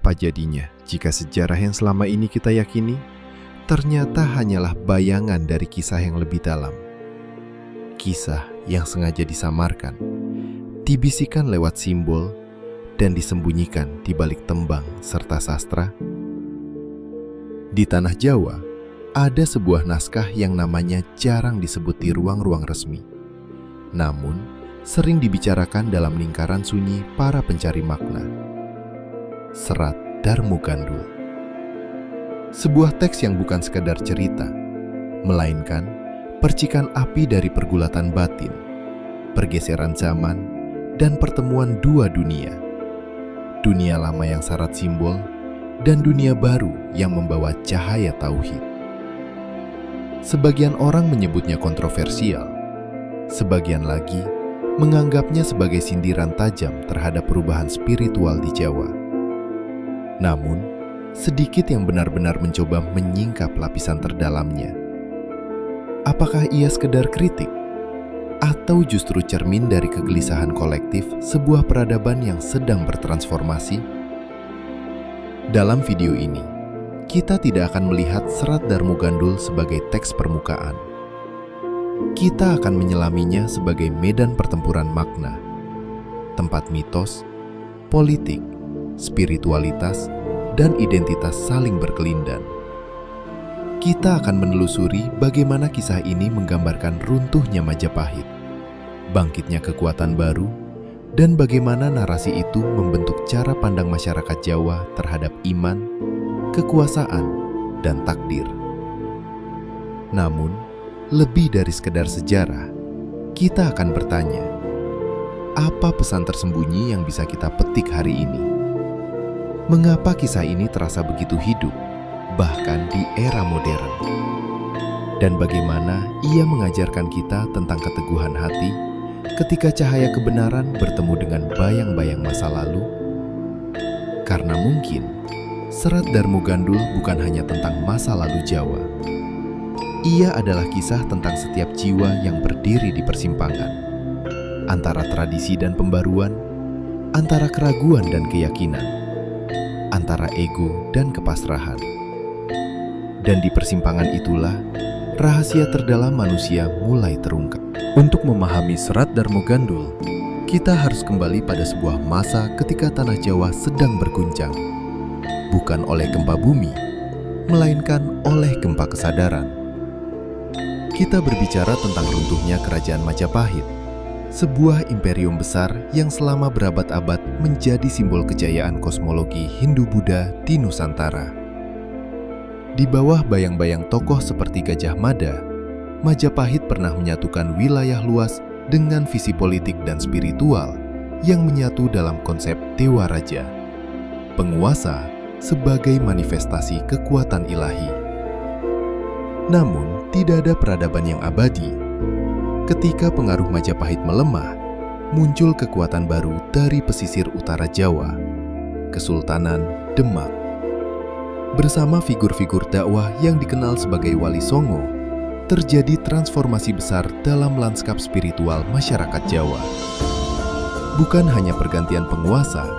Apa jadinya jika sejarah yang selama ini kita yakini ternyata hanyalah bayangan dari kisah yang lebih dalam? Kisah yang sengaja disamarkan, dibisikkan lewat simbol, dan disembunyikan di balik tembang serta sastra. Di tanah Jawa, ada sebuah naskah yang namanya jarang disebut di ruang-ruang resmi. Namun, sering dibicarakan dalam lingkaran sunyi para pencari makna. Serat Darmo Gandul. Sebuah teks yang bukan sekadar cerita, melainkan percikan api dari pergulatan batin, pergeseran zaman, dan pertemuan dua dunia. Dunia lama yang syarat simbol, dan dunia baru yang membawa cahaya tauhid. Sebagian orang menyebutnya kontroversial, sebagian lagi menganggapnya sebagai sindiran tajam terhadap perubahan spiritual di Jawa. Namun, sedikit yang benar-benar mencoba menyingkap lapisan terdalamnya. Apakah ia sekedar kritik? Atau justru cermin dari kegelisahan kolektif sebuah peradaban yang sedang bertransformasi? Dalam video ini, kita tidak akan melihat Serat Darmo Gandul sebagai teks permukaan. Kita akan menyelaminya sebagai medan pertempuran makna, tempat mitos, politik, spiritualitas, dan identitas saling berkelindan. Kita akan menelusuri bagaimana kisah ini menggambarkan runtuhnya Majapahit, bangkitnya kekuatan baru, dan bagaimana narasi itu membentuk cara pandang masyarakat Jawa terhadap iman, kekuasaan, dan takdir. Namun, lebih dari sekedar sejarah, kita akan bertanya, apa pesan tersembunyi yang bisa kita petik hari ini? Mengapa kisah ini terasa begitu hidup, bahkan di era modern? Dan bagaimana ia mengajarkan kita tentang keteguhan hati ketika cahaya kebenaran bertemu dengan bayang-bayang masa lalu? Karena mungkin Serat Darmo Gandul bukan hanya tentang masa lalu Jawa. Ia adalah kisah tentang setiap jiwa yang berdiri di persimpangan antara tradisi dan pembaruan, antara keraguan dan keyakinan, antara ego dan kepasrahan. Dan di persimpangan itulah rahasia terdalam manusia mulai terungkap. Untuk memahami Serat Darmo Gandul, kita harus kembali pada sebuah masa ketika tanah Jawa sedang berguncang, bukan oleh gempa bumi, melainkan oleh gempa kesadaran. Kita berbicara tentang runtuhnya Kerajaan Majapahit, sebuah imperium besar yang selama berabad-abad menjadi simbol kejayaan kosmologi Hindu-Buddha di Nusantara. Di bawah bayang-bayang tokoh seperti Gajah Mada, Majapahit pernah menyatukan wilayah luas dengan visi politik dan spiritual yang menyatu dalam konsep Dewa Raja, penguasa sebagai manifestasi kekuatan ilahi. Namun, tidak ada peradaban yang abadi. Ketika pengaruh Majapahit melemah, muncul kekuatan baru dari pesisir utara Jawa, Kesultanan Demak. Bersama figur-figur dakwah yang dikenal sebagai Wali Songo, terjadi transformasi besar dalam lanskap spiritual masyarakat Jawa. Bukan hanya pergantian penguasa,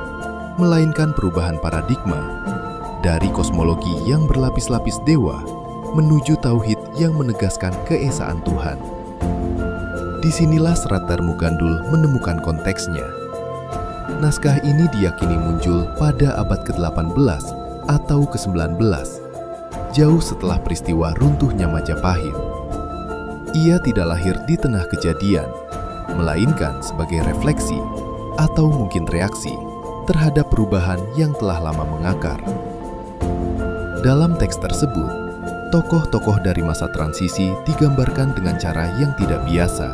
melainkan perubahan paradigma dari kosmologi yang berlapis-lapis dewa menuju tauhid yang menegaskan keesaan Tuhan. Disinilah Serat Darmo Gandul menemukan konteksnya. Naskah ini diyakini muncul pada abad ke-18 atau ke-19, jauh setelah peristiwa runtuhnya Majapahit. Ia tidak lahir di tengah kejadian, melainkan sebagai refleksi atau mungkin reaksi terhadap perubahan yang telah lama mengakar. Dalam teks tersebut, tokoh-tokoh dari masa transisi digambarkan dengan cara yang tidak biasa,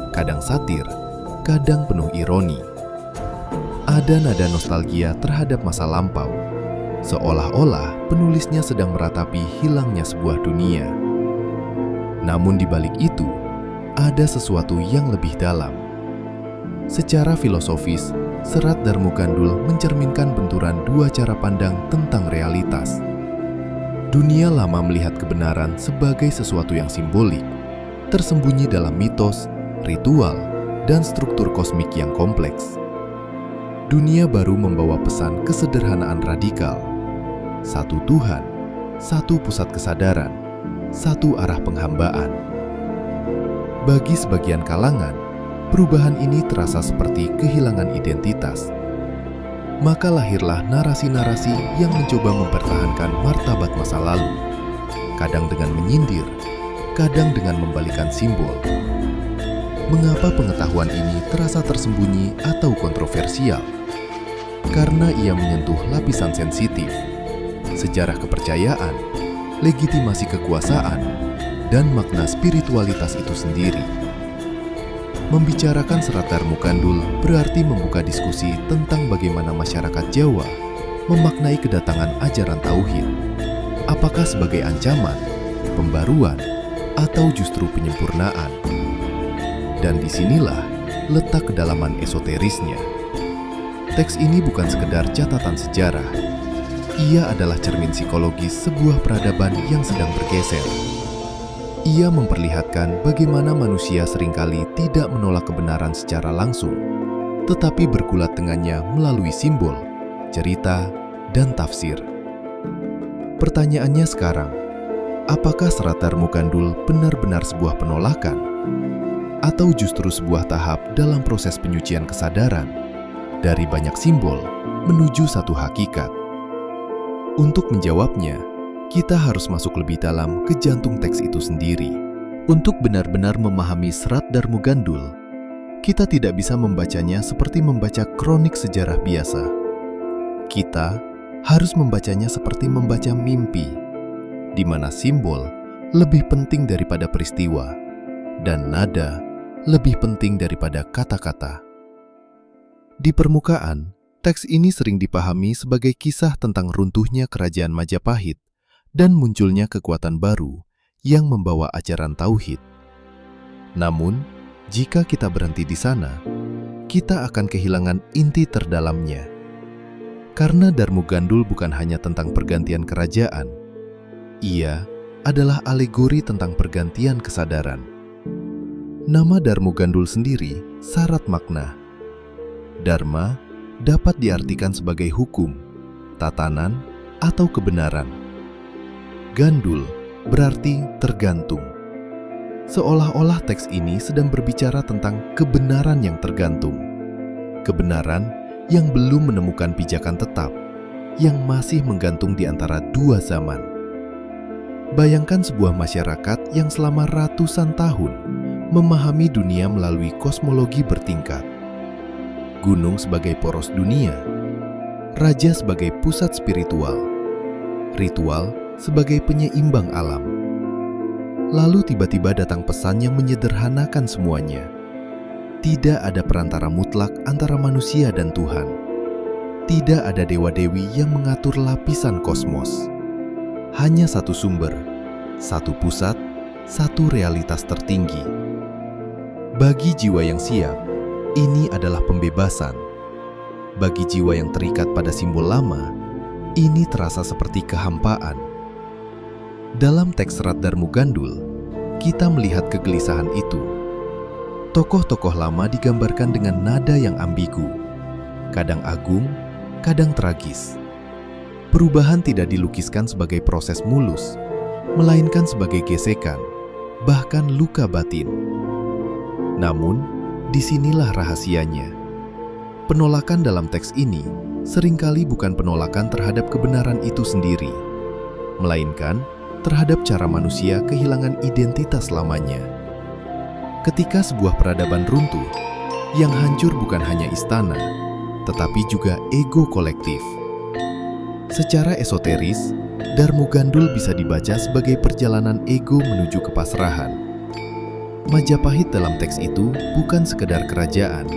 kadang satir, kadang penuh ironi. Ada nada nostalgia terhadap masa lampau, seolah-olah penulisnya sedang meratapi hilangnya sebuah dunia. Namun di balik itu, ada sesuatu yang lebih dalam. Secara filosofis, Serat Darmo Gandul mencerminkan benturan dua cara pandang tentang realitas. Dunia lama melihat kebenaran sebagai sesuatu yang simbolik, tersembunyi dalam mitos, ritual, dan struktur kosmik yang kompleks. dunia baru membawa pesan kesederhanaan radikal. Satu Tuhan, satu pusat kesadaran, satu arah penghambaan. Bagi sebagian kalangan, perubahan ini terasa seperti kehilangan identitas. Maka lahirlah narasi-narasi yang mencoba mempertahankan martabat masa lalu, kadang dengan menyindir, kadang dengan membalikan simbol. Mengapa pengetahuan ini terasa tersembunyi atau kontroversial? Karena ia menyentuh lapisan sensitif, sejarah kepercayaan, legitimasi kekuasaan, dan makna spiritualitas itu sendiri. Membicarakan Serat Darmugandul berarti membuka diskusi tentang bagaimana masyarakat Jawa memaknai kedatangan ajaran tauhid. Apakah sebagai ancaman, pembaruan, atau justru penyempurnaan? Dan disinilah letak kedalaman esoterisnya. Teks ini bukan sekedar catatan sejarah. Ia adalah cermin psikologis sebuah peradaban yang sedang bergeser. Ia memperlihatkan bagaimana manusia seringkali tidak menolak kebenaran secara langsung, tetapi bergulat dengannya melalui simbol, cerita, dan tafsir. Pertanyaannya sekarang, apakah Serat Darmugandul benar-benar sebuah penolakan? Atau justru sebuah tahap dalam proses penyucian kesadaran dari banyak simbol menuju satu hakikat? Untuk menjawabnya, kita harus masuk lebih dalam ke jantung teks itu sendiri. Untuk benar-benar memahami Serat Darmugandul, kita tidak bisa membacanya seperti membaca kronik sejarah biasa. Kita harus membacanya seperti membaca mimpi, di mana simbol lebih penting daripada peristiwa, dan nada lebih penting daripada kata-kata. Di permukaan, teks ini sering dipahami sebagai kisah tentang runtuhnya kerajaan Majapahit dan munculnya kekuatan baru yang membawa ajaran tauhid. Namun, jika kita berhenti di sana, kita akan kehilangan inti terdalamnya. Karena Darmugandul bukan hanya tentang pergantian kerajaan, ia adalah alegori tentang pergantian kesadaran. Nama Darmugandul sendiri syarat makna. Dharma dapat diartikan sebagai hukum, tatanan, atau kebenaran. Gandul berarti tergantung. Seolah-olah teks ini sedang berbicara tentang kebenaran yang tergantung. Kebenaran yang belum menemukan pijakan tetap, yang masih menggantung di antara dua zaman. Bayangkan sebuah masyarakat yang selama ratusan tahun memahami dunia melalui kosmologi bertingkat. Gunung sebagai poros dunia, raja sebagai pusat spiritual, ritual sebagai penyeimbang alam. Lalu tiba-tiba datang pesan yang menyederhanakan semuanya. Tidak ada perantara mutlak antara manusia dan Tuhan. Tidak ada dewa-dewi yang mengatur lapisan kosmos. Hanya satu sumber, satu pusat, satu realitas tertinggi. Bagi jiwa yang siap, ini adalah pembebasan. Bagi jiwa yang terikat pada simbol lama, ini terasa seperti kehampaan. Dalam teks Serat Darmugandul, kita melihat kegelisahan itu. Tokoh-tokoh lama digambarkan dengan nada yang ambigu, kadang agung, kadang tragis. Perubahan tidak dilukiskan sebagai proses mulus, melainkan sebagai gesekan, bahkan luka batin. Namun, disinilah rahasianya. Penolakan dalam teks ini seringkali bukan penolakan terhadap kebenaran itu sendiri, melainkan terhadap cara manusia kehilangan identitas lamanya. Ketika sebuah peradaban runtuh, yang hancur bukan hanya istana, tetapi juga ego kolektif. Secara esoteris, Darmugandul bisa dibaca sebagai perjalanan ego menuju kepasrahan. Majapahit dalam teks itu bukan sekedar kerajaan.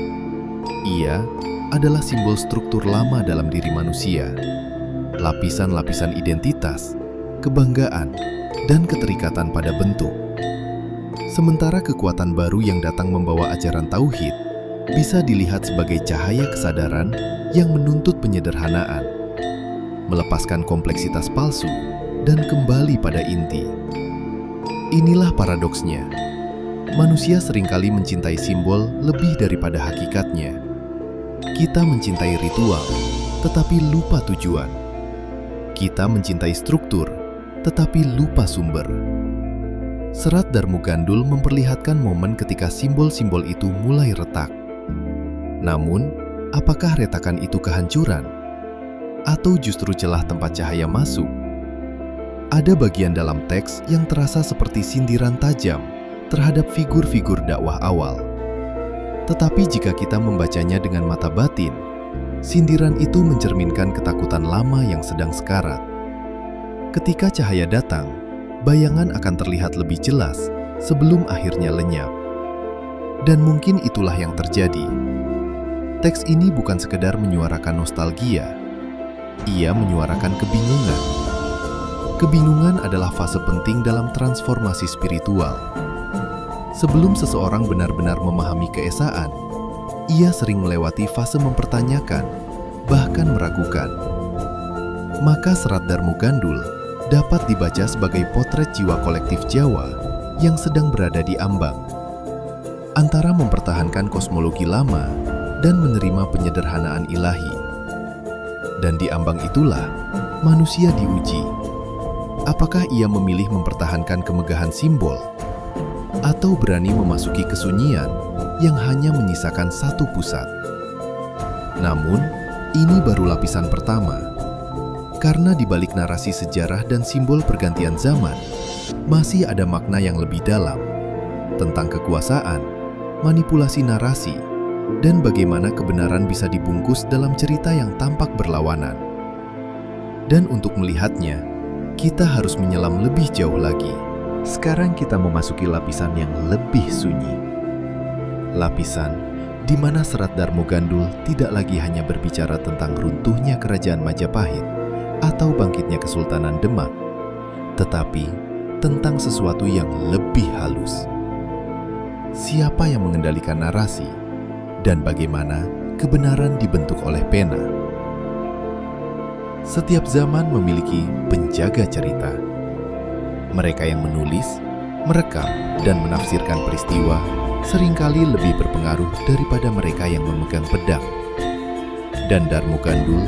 Ia adalah simbol struktur lama dalam diri manusia. Lapisan-lapisan identitas, kebanggaan, dan keterikatan pada bentuk. Sementara kekuatan baru yang datang membawa ajaran tauhid bisa dilihat sebagai cahaya kesadaran yang menuntut penyederhanaan, melepaskan kompleksitas palsu, dan kembali pada inti. Inilah paradoksnya. Manusia seringkali mencintai simbol lebih daripada hakikatnya. Kita mencintai ritual, tetapi lupa tujuan. Kita mencintai struktur, tetapi lupa sumber. Serat Darmo Gandul memperlihatkan momen ketika simbol-simbol itu mulai retak. Namun, apakah retakan itu kehancuran? Atau justru celah tempat cahaya masuk? Ada bagian dalam teks yang terasa seperti sindiran tajam terhadap figur-figur dakwah awal. Tetapi jika kita membacanya dengan mata batin, sindiran itu mencerminkan ketakutan lama yang sedang sekarat. Ketika cahaya datang, bayangan akan terlihat lebih jelas sebelum akhirnya lenyap. Dan mungkin itulah yang terjadi. Teks ini bukan sekedar menyuarakan nostalgia, ia menyuarakan kebingungan. Kebingungan adalah fase penting dalam transformasi spiritual. Sebelum seseorang benar-benar memahami keesaan, ia sering melewati fase mempertanyakan, bahkan meragukan. Maka Serat Darmo Gandul dapat dibaca sebagai potret jiwa kolektif Jawa yang sedang berada di ambang, antara mempertahankan kosmologi lama dan menerima penyederhanaan ilahi. Dan di ambang itulah manusia diuji. Apakah ia memilih mempertahankan kemegahan simbol, atau berani memasuki kesunyian yang hanya menyisakan satu pusat? Namun, ini baru lapisan pertama. Karena di balik narasi sejarah dan simbol pergantian zaman, masih ada makna yang lebih dalam tentang kekuasaan, manipulasi narasi, dan bagaimana kebenaran bisa dibungkus dalam cerita yang tampak berlawanan. Dan untuk melihatnya, kita harus menyelam lebih jauh lagi. Sekarang kita memasuki lapisan yang lebih sunyi. Lapisan di mana Serat Darmo Gandul tidak lagi hanya berbicara tentang runtuhnya kerajaan Majapahit atau bangkitnya Kesultanan Demak, tetapi tentang sesuatu yang lebih halus. Siapa yang mengendalikan narasi dan bagaimana kebenaran dibentuk oleh pena? Setiap zaman memiliki penjaga cerita. Mereka yang menulis, merekam, dan menafsirkan peristiwa seringkali lebih berpengaruh daripada mereka yang memegang pedang. Dan Darmo Gandul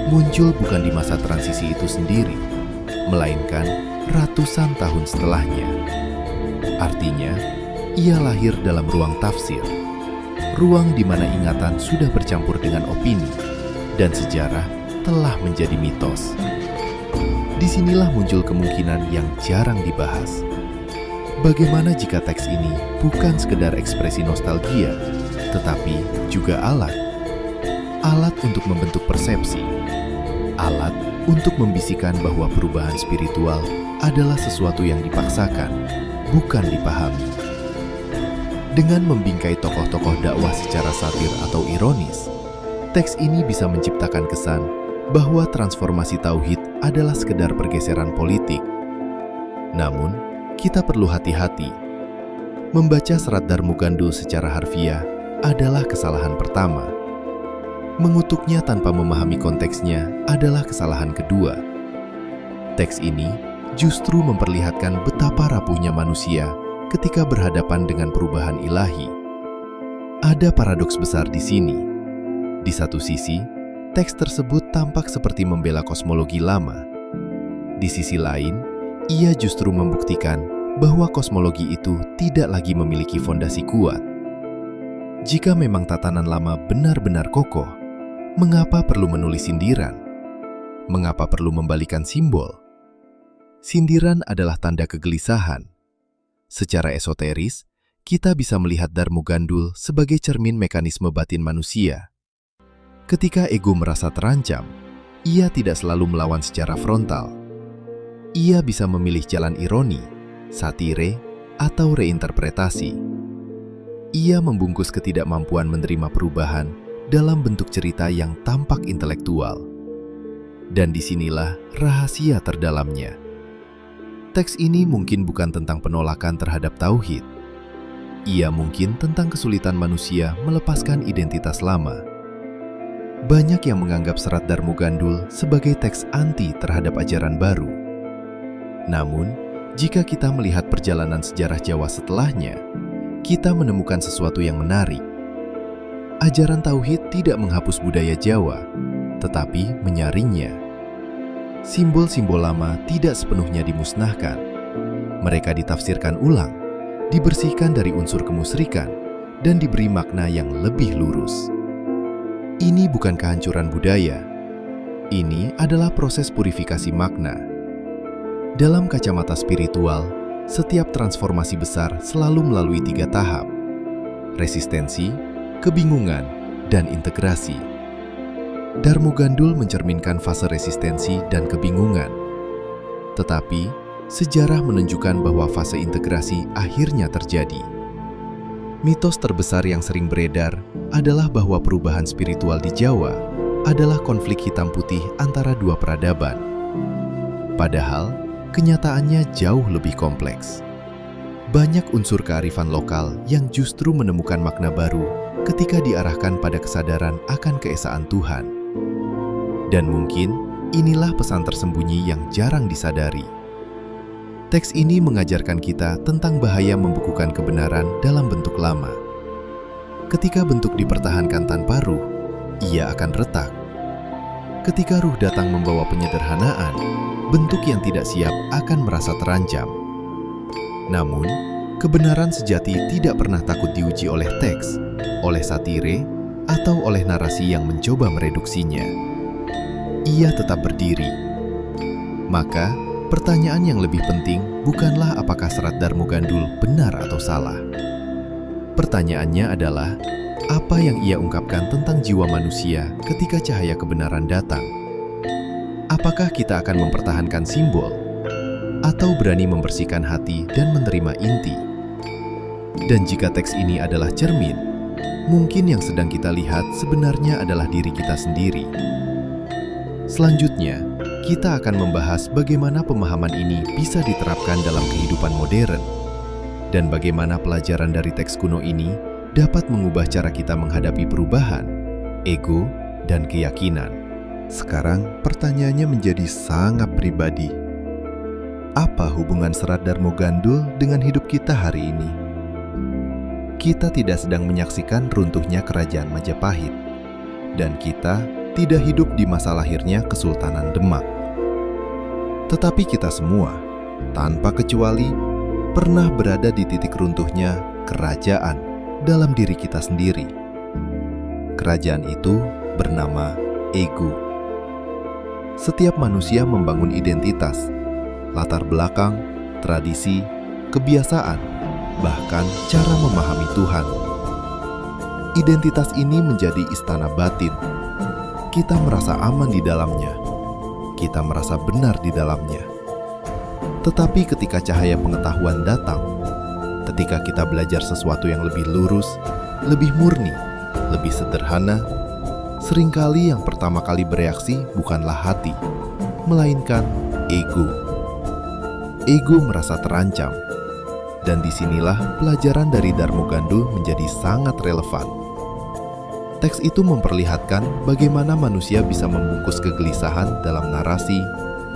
muncul bukan di masa transisi itu sendiri, melainkan ratusan tahun setelahnya. Artinya, ia lahir dalam ruang tafsir, ruang di mana ingatan sudah bercampur dengan opini, dan sejarah telah menjadi mitos. Disinilah muncul kemungkinan yang jarang dibahas. Bagaimana jika teks ini bukan sekedar ekspresi nostalgia, tetapi juga alat untuk membentuk persepsi, alat untuk membisikkan bahwa perubahan spiritual adalah sesuatu yang dipaksakan, bukan dipahami. Dengan membingkai tokoh-tokoh dakwah secara satir atau ironis, teks ini bisa menciptakan kesan bahwa transformasi tauhid adalah sekedar pergeseran politik. Namun, kita perlu hati-hati. Membaca Serat Darmo Gandul secara harfiah adalah kesalahan pertama. Mengutuknya tanpa memahami konteksnya adalah kesalahan kedua. Teks ini justru memperlihatkan betapa rapuhnya manusia ketika berhadapan dengan perubahan ilahi. Ada paradoks besar di sini. Di satu sisi, teks tersebut tampak seperti membela kosmologi lama. Di sisi lain, ia justru membuktikan bahwa kosmologi itu tidak lagi memiliki fondasi kuat. Jika memang tatanan lama benar-benar kokoh, mengapa perlu menulis sindiran? Mengapa perlu membalikan simbol? Sindiran adalah tanda kegelisahan. Secara esoteris, kita bisa melihat Darmo Gandul sebagai cermin mekanisme batin manusia. Ketika ego merasa terancam, ia tidak selalu melawan secara frontal. Ia bisa memilih jalan ironi, satire, atau reinterpretasi. Ia membungkus ketidakmampuan menerima perubahan dalam bentuk cerita yang tampak intelektual. Dan disinilah rahasia terdalamnya. Teks ini mungkin bukan tentang penolakan terhadap tauhid. Ia mungkin tentang kesulitan manusia melepaskan identitas lama. Banyak yang menganggap Serat Darmo Gandul sebagai teks anti terhadap ajaran baru. Namun, jika kita melihat perjalanan sejarah Jawa setelahnya, kita menemukan sesuatu yang menarik. Ajaran Tauhid tidak menghapus budaya Jawa, tetapi menyaringnya. Simbol-simbol lama tidak sepenuhnya dimusnahkan. Mereka ditafsirkan ulang, dibersihkan dari unsur kemusyrikan, dan diberi makna yang lebih lurus. Ini bukan kehancuran budaya. Ini adalah proses purifikasi makna. Dalam kacamata spiritual, setiap transformasi besar selalu melalui 3 tahap: resistensi, kebingungan, dan integrasi. Darmo Gandul mencerminkan fase resistensi dan kebingungan. Tetapi, sejarah menunjukkan bahwa fase integrasi akhirnya terjadi. Mitos terbesar yang sering beredar adalah bahwa perubahan spiritual di Jawa adalah konflik hitam putih antara 2 peradaban. Padahal, kenyataannya jauh lebih kompleks. Banyak unsur kearifan lokal yang justru menemukan makna baru ketika diarahkan pada kesadaran akan keesaan Tuhan. Dan mungkin inilah pesan tersembunyi yang jarang disadari. Teks ini mengajarkan kita tentang bahaya membekukan kebenaran dalam bentuk lama. Ketika bentuk dipertahankan tanpa ruh, ia akan retak. Ketika ruh datang membawa penyederhanaan, bentuk yang tidak siap akan merasa terancam. Namun, kebenaran sejati tidak pernah takut diuji oleh teks, oleh satire, atau oleh narasi yang mencoba mereduksinya. Ia tetap berdiri. Maka, pertanyaan yang lebih penting bukanlah apakah serat Darmo Gandul benar atau salah. Pertanyaannya adalah, apa yang ia ungkapkan tentang jiwa manusia ketika cahaya kebenaran datang? Apakah kita akan mempertahankan simbol, atau berani membersihkan hati dan menerima inti? Dan jika teks ini adalah cermin, mungkin yang sedang kita lihat sebenarnya adalah diri kita sendiri. Selanjutnya, kita akan membahas bagaimana pemahaman ini bisa diterapkan dalam kehidupan modern, dan bagaimana pelajaran dari teks kuno ini dapat mengubah cara kita menghadapi perubahan, ego, dan keyakinan. Sekarang, pertanyaannya menjadi sangat pribadi. Apa hubungan serat Darmo Gandul dengan hidup kita hari ini? Kita tidak sedang menyaksikan runtuhnya kerajaan Majapahit, dan kita tidak hidup di masa lahirnya Kesultanan Demak. Tetapi kita semua, tanpa kecuali, pernah berada di titik runtuhnya kerajaan dalam diri kita sendiri. Kerajaan itu bernama ego. Setiap manusia membangun identitas, latar belakang, tradisi, kebiasaan, bahkan cara memahami Tuhan. Identitas ini menjadi istana batin. Kita merasa aman di dalamnya. Kita merasa benar di dalamnya. Tetapi ketika cahaya pengetahuan datang, ketika kita belajar sesuatu yang lebih lurus, lebih murni, lebih sederhana, seringkali yang pertama kali bereaksi bukanlah hati, melainkan ego. Ego merasa terancam, dan disinilah pelajaran dari Darmo Gandul menjadi sangat relevan. Teks itu memperlihatkan bagaimana manusia bisa membungkus kegelisahan dalam narasi,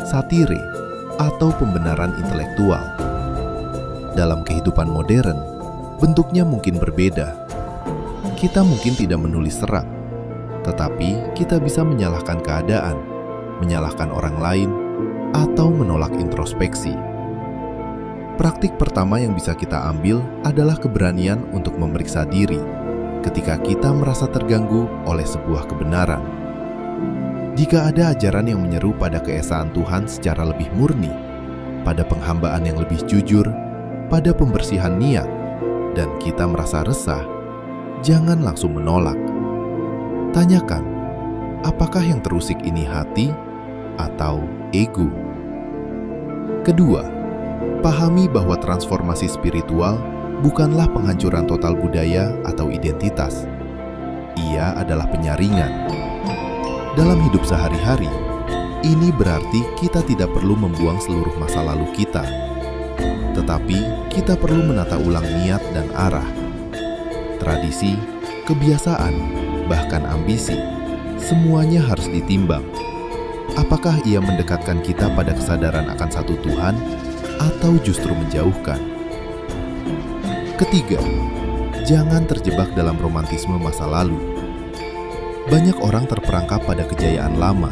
satire, atau pembenaran intelektual. Dalam kehidupan modern, bentuknya mungkin berbeda. Kita mungkin tidak menulis serat, tetapi kita bisa menyalahkan keadaan, menyalahkan orang lain, atau menolak introspeksi. Praktik pertama yang bisa kita ambil adalah keberanian untuk memeriksa diri ketika kita merasa terganggu oleh sebuah kebenaran. Jika ada ajaran yang menyeru pada keesaan Tuhan secara lebih murni, pada penghambaan yang lebih jujur, pada pembersihan niat, dan kita merasa resah, jangan langsung menolak. Tanyakan, apakah yang terusik ini hati atau ego? Kedua, pahami bahwa transformasi spiritual bukanlah penghancuran total budaya atau identitas. Ia adalah penyaringan. Dalam hidup sehari-hari, ini berarti kita tidak perlu membuang seluruh masa lalu kita. Tetapi kita perlu menata ulang niat dan arah. Tradisi, kebiasaan, bahkan ambisi, semuanya harus ditimbang. Apakah ia mendekatkan kita pada kesadaran akan satu Tuhan, atau justru menjauhkan? Ketiga, jangan terjebak dalam romantisme masa lalu. Banyak orang terperangkap pada kejayaan lama,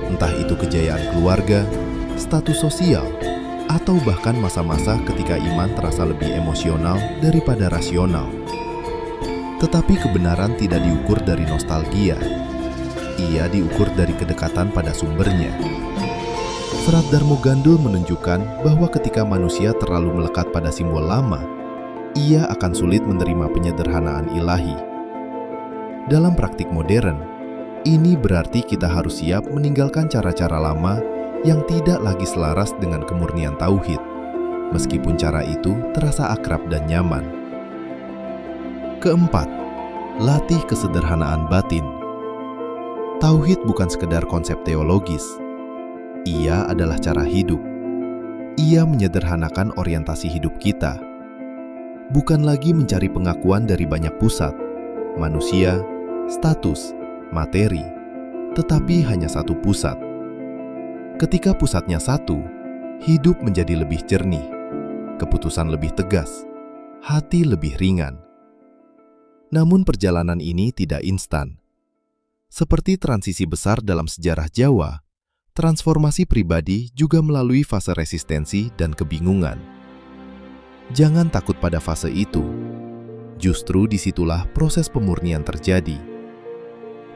entah itu kejayaan keluarga, status sosial, atau bahkan masa-masa ketika iman terasa lebih emosional daripada rasional. Tetapi kebenaran tidak diukur dari nostalgia. Ia diukur dari kedekatan pada sumbernya. Serat Darmo Gandul menunjukkan bahwa ketika manusia terlalu melekat pada simbol lama, ia akan sulit menerima penyederhanaan ilahi. Dalam praktik modern, ini berarti kita harus siap meninggalkan cara-cara lama yang tidak lagi selaras dengan kemurnian tauhid, meskipun cara itu terasa akrab dan nyaman. Keempat, latih kesederhanaan batin. Tauhid bukan sekedar konsep teologis. Ia adalah cara hidup. Ia menyederhanakan orientasi hidup kita. Bukan lagi mencari pengakuan dari banyak pusat, manusia, status, materi, tetapi hanya satu pusat. Ketika pusatnya satu, hidup menjadi lebih jernih, keputusan lebih tegas, hati lebih ringan. Namun perjalanan ini tidak instan. Seperti transisi besar dalam sejarah Jawa, transformasi pribadi juga melalui fase resistensi dan kebingungan. Jangan takut pada fase itu. Justru disitulah proses pemurnian terjadi.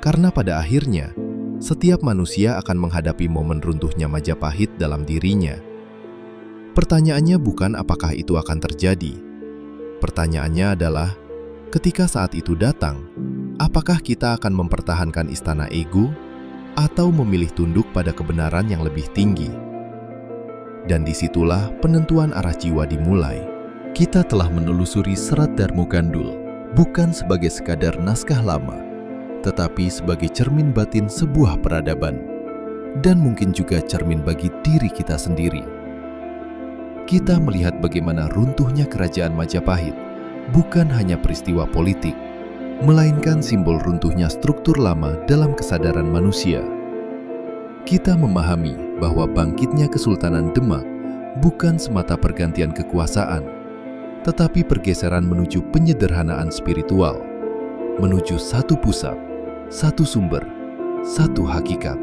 Karena pada akhirnya, setiap manusia akan menghadapi momen runtuhnya Majapahit dalam dirinya. Pertanyaannya bukan apakah itu akan terjadi. Pertanyaannya adalah, ketika saat itu datang, apakah kita akan mempertahankan istana ego atau memilih tunduk pada kebenaran yang lebih tinggi? Dan disitulah penentuan arah jiwa dimulai. Kita telah menelusuri Serat Darmo Gandul bukan sebagai sekadar naskah lama, tetapi sebagai cermin batin sebuah peradaban, dan mungkin juga cermin bagi diri kita sendiri. Kita melihat bagaimana runtuhnya kerajaan Majapahit bukan hanya peristiwa politik, melainkan simbol runtuhnya struktur lama dalam kesadaran manusia. Kita memahami bahwa bangkitnya Kesultanan Demak bukan semata pergantian kekuasaan, tetapi pergeseran menuju penyederhanaan spiritual, menuju satu pusat, satu sumber, satu hakikat.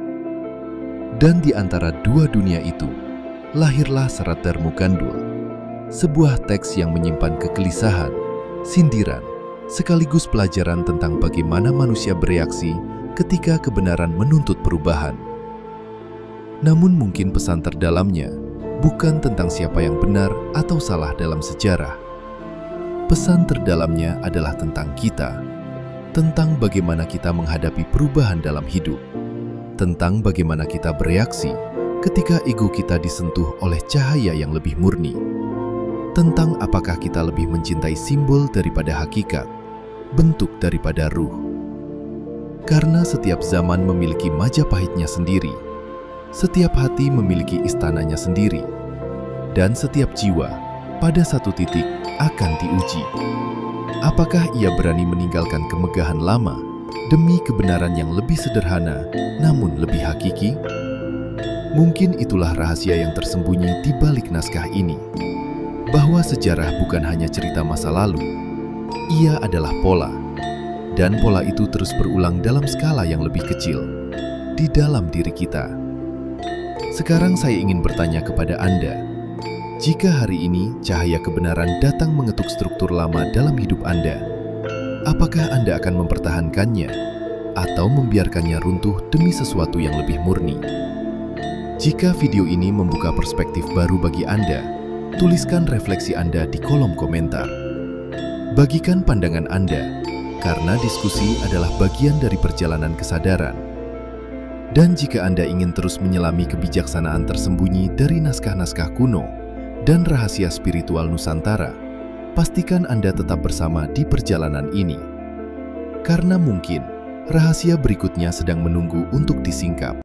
Dan di antara dua dunia itu, lahirlah Serat Darmo Gandul, sebuah teks yang menyimpan kegelisahan, sindiran, sekaligus pelajaran tentang bagaimana manusia bereaksi ketika kebenaran menuntut perubahan. Namun mungkin pesan terdalamnya bukan tentang siapa yang benar atau salah dalam sejarah. Pesan terdalamnya adalah tentang kita, tentang bagaimana kita menghadapi perubahan dalam hidup, tentang bagaimana kita bereaksi ketika ego kita disentuh oleh cahaya yang lebih murni, tentang apakah kita lebih mencintai simbol daripada hakikat, bentuk daripada ruh. Karena setiap zaman memiliki Majapahitnya sendiri, setiap hati memiliki istananya sendiri, dan setiap jiwa pada satu titik akan diuji. Apakah ia berani meninggalkan kemegahan lama demi kebenaran yang lebih sederhana namun lebih hakiki? Mungkin itulah rahasia yang tersembunyi di balik naskah ini, bahwa sejarah bukan hanya cerita masa lalu, ia adalah pola, dan pola itu terus berulang dalam skala yang lebih kecil, di dalam diri kita. Sekarang saya ingin bertanya kepada Anda, jika hari ini cahaya kebenaran datang mengetuk struktur lama dalam hidup Anda, apakah Anda akan mempertahankannya atau membiarkannya runtuh demi sesuatu yang lebih murni? Jika video ini membuka perspektif baru bagi Anda, tuliskan refleksi Anda di kolom komentar. Bagikan pandangan Anda, karena diskusi adalah bagian dari perjalanan kesadaran. Dan jika Anda ingin terus menyelami kebijaksanaan tersembunyi dari naskah-naskah kuno dan rahasia spiritual Nusantara, pastikan Anda tetap bersama di perjalanan ini. Karena mungkin rahasia berikutnya sedang menunggu untuk disingkap.